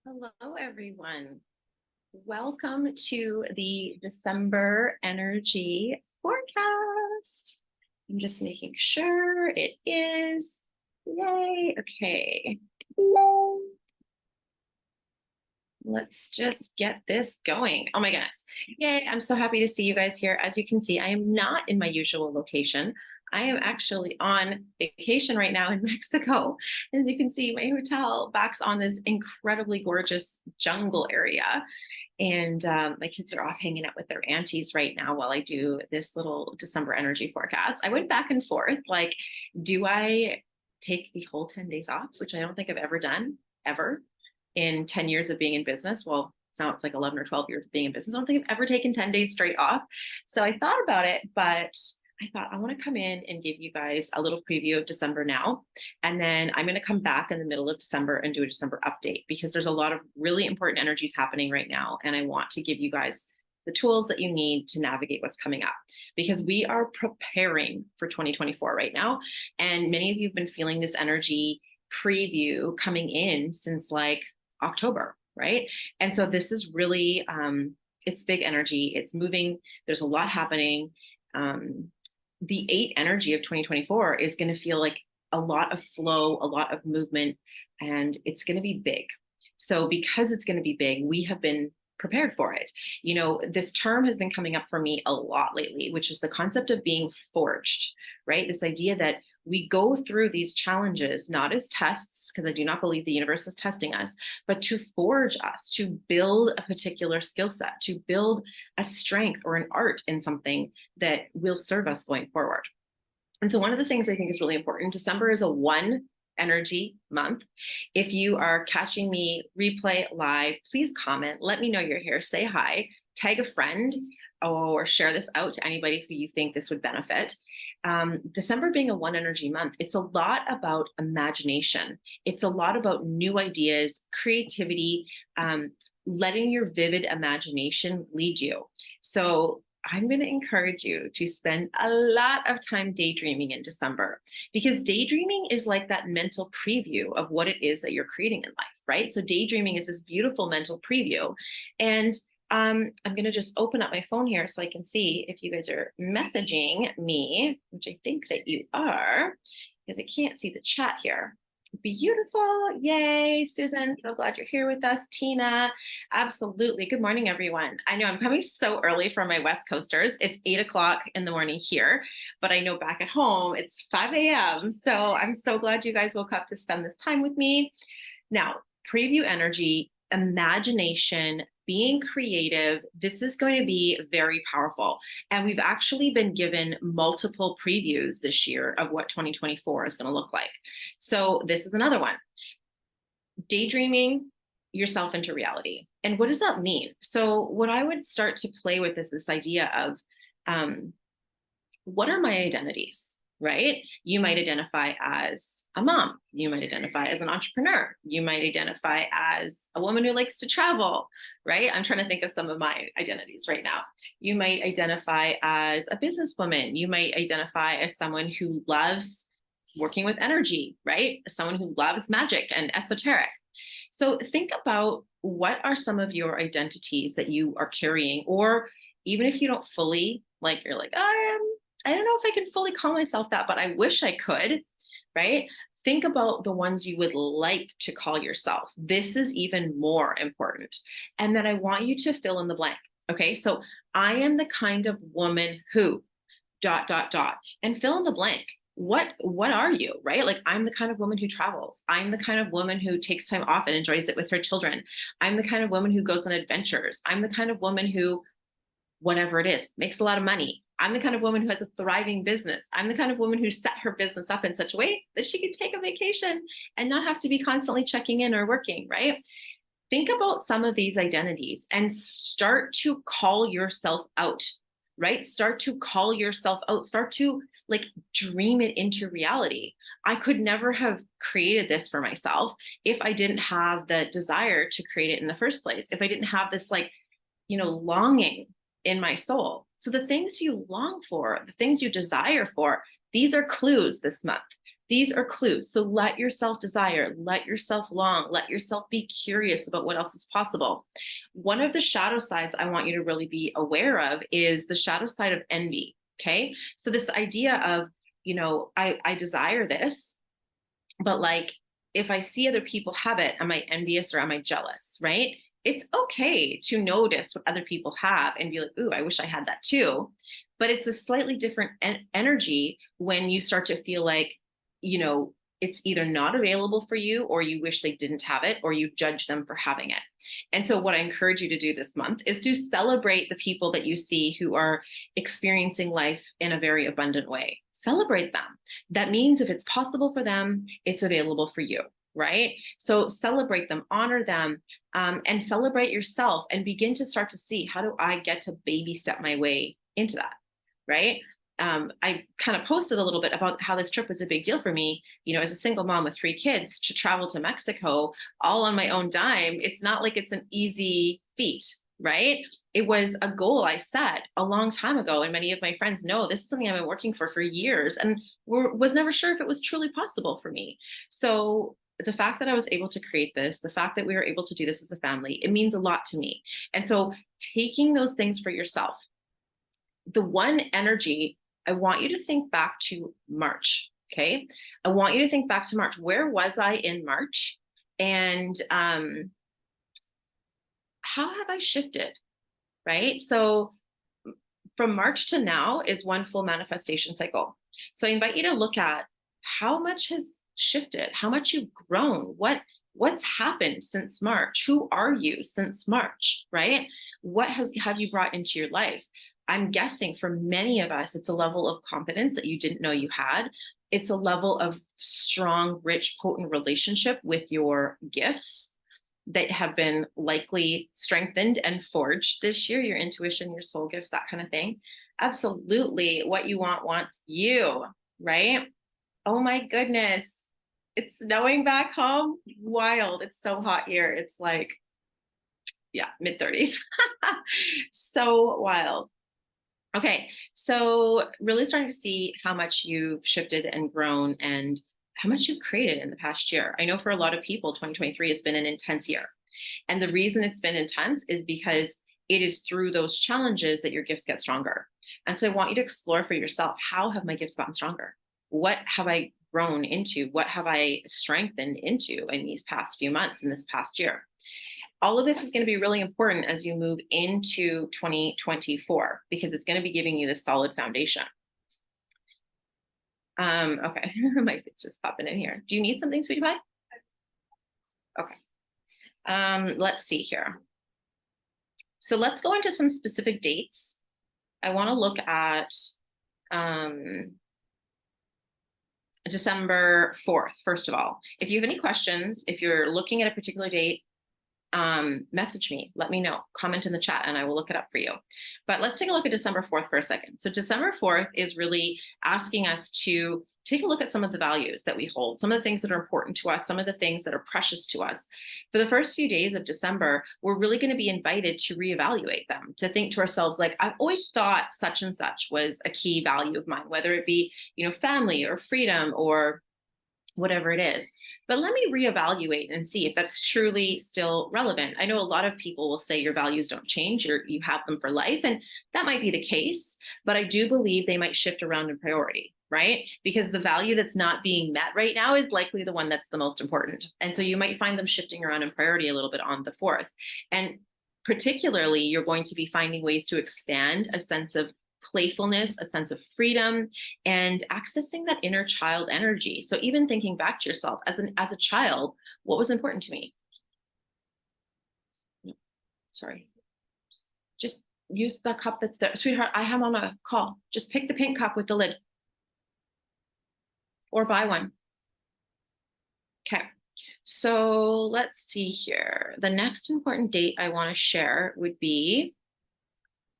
Hello, everyone. Welcome to the December energy forecast. I'm just making sure it is. Yay. Okay. Yay. Let's just get this going. Oh my goodness. Yay. I'm so happy to see you guys here. As you can see, I am not in my usual location. I am actually on vacation right now in Mexico. As you can see, my hotel backs on this incredibly gorgeous jungle area. And my kids are off hanging out with their aunties right now while I do this little December energy forecast. I went back and forth, like, do I take the whole 10 days off, which I don't think I've ever done, ever in 10 years of being in business. Well, now it's like 11 or 12 years of being in business. I don't think I've ever taken 10 days straight off. So I thought about it, but I thought I want to come in and give you guys a little preview of December now. And then I'm going to come back in the middle of December and do a December update because there's a lot of really important energies happening right now. And I want to give you guys the tools that you need to navigate what's coming up because we are preparing for 2024 right now. And many of you have been feeling this energy preview coming in since like October, right? And so this is really, it's big energy. It's moving. There's a lot happening. The 8 energy of 2024 is going to feel like a lot of flow, a lot of movement, and it's going to be big. So because it's going to be big, we have been prepared for it. You know, this term has been coming up for me a lot lately, which is the concept of being forged, right? This idea that we go through these challenges, not as tests, because I do not believe the universe is testing us, but to forge us, to build a particular skill set, to build a strength or an art in something that will serve us going forward. And so one of the things I think is really important, December is a 1 energy month. If you are catching me replay live, please comment, let me know you're here, say hi, tag a friend, or share this out to anybody who you think this would benefit. December being a 1 energy month, it's a lot about imagination. It's a lot about new ideas, creativity, letting your vivid imagination lead you. So I'm going to encourage you to spend a lot of time daydreaming in December because daydreaming is like that mental preview of what it is that you're creating in life, right? So daydreaming is this beautiful mental preview. And I'm going to just open up my phone here so I can see if you guys are messaging me, which I think that you are, because I can't see the chat here. Beautiful. Yay, Susan. So glad you're here with us. Tina. Absolutely. Good morning, everyone. I know I'm coming so early for my West Coasters. It's 8 o'clock in the morning here, but I know back at home it's 5 a.m. So I'm so glad you guys woke up to spend this time with me. Now, preview energy, imagination, being creative, this is going to be very powerful. And we've actually been given multiple previews this year of what 2024 is going to look like. So this is another one. Daydreaming yourself into reality. And what does that mean? So what I would start to play with is this idea of what are my identities? Right? You might identify as a mom. You might identify as an entrepreneur. You might identify as a woman who likes to travel, right? I'm trying to think of some of my identities right now. You might identify as a businesswoman. You might identify as someone who loves working with energy, right? Someone who loves magic and esoteric. So think about what are some of your identities that you are carrying, or even if you don't fully, like, you're like, I don't know if I can fully call myself that, but I wish I could, right? Think about the ones you would like to call yourself. This is even more important. And then I want you to fill in the blank. Okay, so I am the kind of woman who, ... and fill in the blank. What are you, right? Like, I'm the kind of woman who travels. I'm the kind of woman who takes time off and enjoys it with her children. I'm the kind of woman who goes on adventures. I'm the kind of woman who, whatever it is, makes a lot of money. I'm the kind of woman who has a thriving business. I'm the kind of woman who set her business up in such a way that she could take a vacation and not have to be constantly checking in or working, right? Think about some of these identities and start to call yourself out, right? Start to call yourself out. Start to like dream it into reality. I could never have created this for myself if I didn't have the desire to create it in the first place. If I didn't have this longing in my soul. So the things you long for, the things you desire for, these are clues this month. These are clues. So let yourself desire, let yourself long, let yourself be curious about what else is possible. One of the shadow sides I want you to really be aware of is the shadow side of envy. Okay. So this idea of, I desire this, but like, if I see other people have it, am I envious or am I jealous? Right. It's okay to notice what other people have and be like, ooh, I wish I had that too. But it's a slightly different energy when you start to feel like, it's either not available for you, or you wish they didn't have it, or you judge them for having it. And so what I encourage you to do this month is to celebrate the people that you see who are experiencing life in a very abundant way. Celebrate them. That means if it's possible for them, it's available for you. Right? So celebrate them, honor them, and celebrate yourself, and begin to start to see, how do I get to baby step my way into that? Right? I kind of posted a little bit about how this trip was a big deal for me, as a single mom with 3 kids, to travel to Mexico all on my own dime. It's not like it's an easy feat, right? It was a goal I set a long time ago. And many of my friends know this is something I've been working for years, and was never sure if it was truly possible for me. So the fact that I was able to create this, the fact that we were able to do this as a family, it means a lot to me. And so taking those things for yourself, the one energy, I want you to think back to March. Okay. I want you to think back to March. Where was I in March? And how have I shifted? Right. So from March to now is one full manifestation cycle. So I invite you to look at how much has shifted, how much you've grown, what's happened since March, who are you since March, right? What have you brought into your life? I'm guessing for many of us, it's a level of confidence that you didn't know you had. It's a level of strong, rich, potent relationship with your gifts that have been likely strengthened and forged this year, your intuition, your soul gifts, that kind of thing. Absolutely. What you want wants you, right? Oh my goodness. It's snowing back home. Wild. It's so hot here. It's like, yeah, mid-30s. So wild. Okay. So really starting to see how much you've shifted and grown, and how much you've created in the past year. I know for a lot of people, 2023 has been an intense year. And the reason it's been intense is because it is through those challenges that your gifts get stronger. And so I want you to explore for yourself, how have my gifts gotten stronger? What have I grown into? What have I strengthened into in these past few months, in this past year? All of this is going to be really important as you move into 2024, because it's going to be giving you this solid foundation. Okay, my kid's just popping in here. Do you need something, sweetie pie? Okay. Let's see here. So let's go into some specific dates. I want to look at December 4th, first of all. If you have any questions, if you're looking at a particular date, message me, let me know, comment in the chat, and I will look it up for you. But let's take a look at December 4th for a second. So December 4th is really asking us to take a look at some of the values that we hold, some of the things that are important to us, some of the things that are precious to us. For the first few days of December, we're really going to be invited to reevaluate them, to think to ourselves, like, I've always thought such and such was a key value of mine, whether it be, family or freedom or whatever it is. But let me reevaluate and see if that's truly still relevant. I know a lot of people will say your values don't change, you have them for life, and that might be the case, but I do believe they might shift around in priority, right? Because the value that's not being met right now is likely the one that's the most important. And so you might find them shifting around in priority a little bit on the 4th. And particularly, you're going to be finding ways to expand a sense of playfulness, a sense of freedom, and accessing that inner child energy. So even thinking back to yourself as a child, what was important to me? Sorry. Just use the cup that's there. Sweetheart, I am on a call. Just pick the pink cup with the lid. Or buy one. Okay. So let's see here. The next important date I want to share would be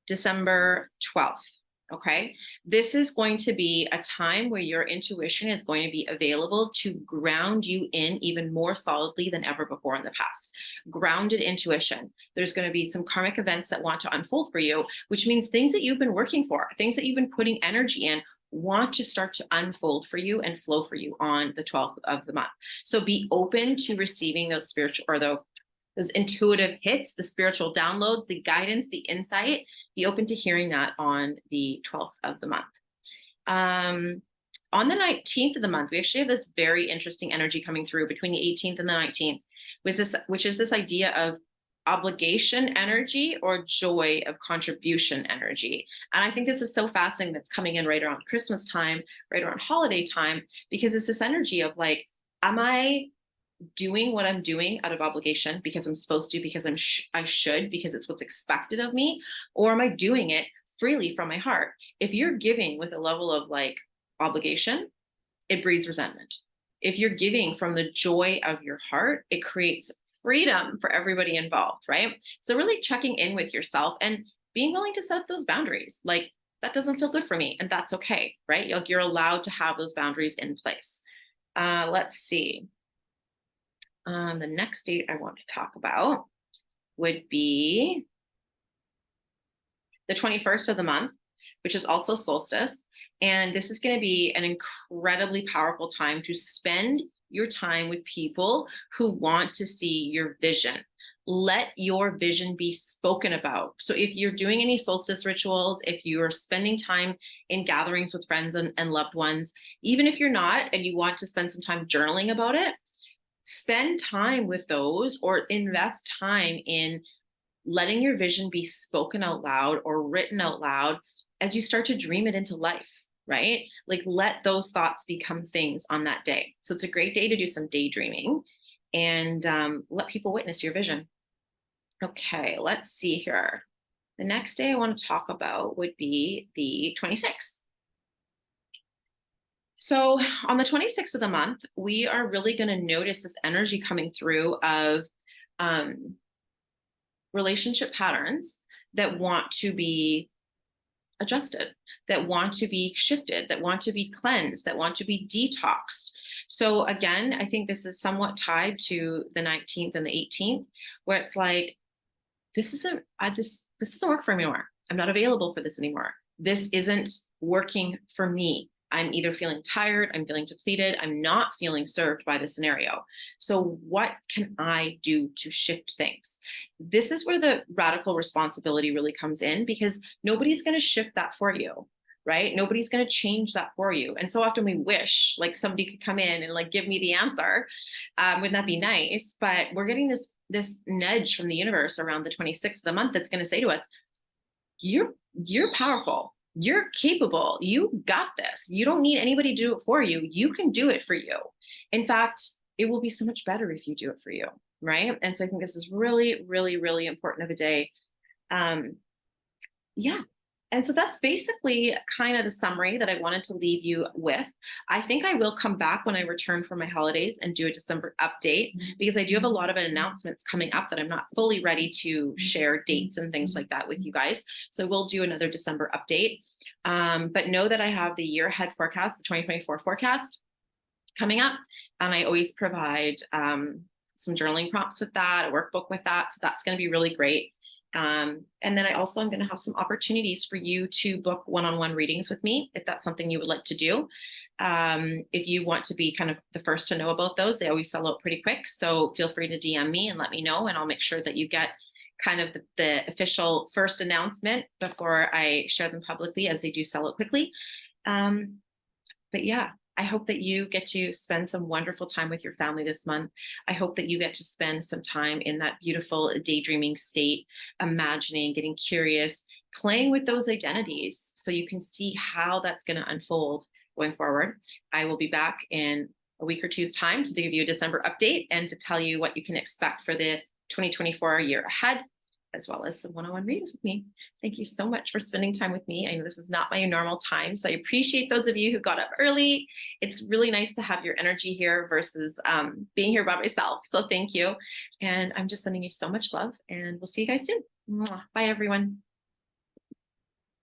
December 12th. Okay. This is going to be a time where your intuition is going to be available to ground you in even more solidly than ever before in the past. Grounded intuition. There's going to be some karmic events that want to unfold for you, which means things that you've been working for, things that you've been putting energy in want to start to unfold for you and flow for you on the 12th of the month. So be open to receiving those spiritual or those intuitive hits, the spiritual downloads, the guidance, the insight. Be open to hearing that on the 12th of the month. On the 19th of the month, we actually have this very interesting energy coming through between the 18th and the 19th, which is this idea of obligation energy or joy of contribution energy. And I think this is so fascinating that's coming in right around Christmas time, right around holiday time, because it's this energy of like, am I doing what I'm doing out of obligation because I'm supposed to, because I should, because it's what's expected of me, or am I doing it freely from my heart? If you're giving with a level of like obligation, it breeds resentment. If you're giving from the joy of your heart, it creates freedom for everybody involved, right? So really checking in with yourself and being willing to set up those boundaries. Like, that doesn't feel good for me, and that's okay, right? You're allowed to have those boundaries in place. Let's see. The next date I want to talk about would be the 21st of the month, which is also solstice. And this is going to be an incredibly powerful time to spend your time with people who want to see your vision. Let your vision be spoken about. So if you're doing any solstice rituals, if you're spending time in gatherings with friends and loved ones, even if you're not and you want to spend some time journaling about it, spend time with those or invest time in letting your vision be spoken out loud or written out loud as you start to dream it into life, right? Like, let those thoughts become things on that day. So it's a great day to do some daydreaming and let people witness your vision. Okay, let's see here. The next day I want to talk about would be the 26th. So on the 26th of the month, we are really going to notice this energy coming through of relationship patterns that want to be adjusted, that want to be shifted, that want to be cleansed, that want to be detoxed. So again, I think this is somewhat tied to the 19th and the 18th, where it's like, this doesn't work for me anymore. I'm not available for this anymore. This isn't working for me. I'm either feeling tired, I'm feeling depleted, I'm not feeling served by the scenario. So what can I do to shift things? This is where the radical responsibility really comes in, because nobody's going to shift that for you, right? Nobody's going to change that for you. And so often we wish like somebody could come in and like give me the answer. Wouldn't that be nice? But we're getting this nudge from the universe around the 26th of the month that's going to say to us, you're powerful. You're capable. You got this. You don't need anybody to do it for you. You can do it for you. In fact, it will be so much better if you do it for you. Right. And so I think this is really, really, really important of a day. Yeah. And so that's basically kind of the summary that I wanted to leave you with. I think I will come back when I return from my holidays and do a December update, because I do have a lot of announcements coming up that I'm not fully ready to share dates and things like that with you guys. So we'll do another December update. But know that I have the year ahead forecast, the 2024 forecast coming up. And I always provide some journaling prompts with that, a workbook with that. So that's going to be really great. And then I also am going to have some opportunities for you to book one-on-one readings with me, if that's something you would like to do. If you want to be kind of the first to know about those, they always sell out pretty quick. So feel free to DM me and let me know, and I'll make sure that you get kind of the official first announcement before I share them publicly, as they do sell out quickly. But yeah, I hope that you get to spend some wonderful time with your family this month. I hope that you get to spend some time in that beautiful daydreaming state, imagining, getting curious, playing with those identities so you can see how that's going to unfold going forward. I will be back in a week or two's time to give you a December update and to tell you what you can expect for the 2024 year ahead, as well as some one-on-one readings with me. Thank you so much for spending time with me. I know this is not my normal time, so I appreciate those of you who got up early. It's really nice to have your energy here versus being here by myself. So thank you. And I'm just sending you so much love, and we'll see you guys soon. Bye, everyone.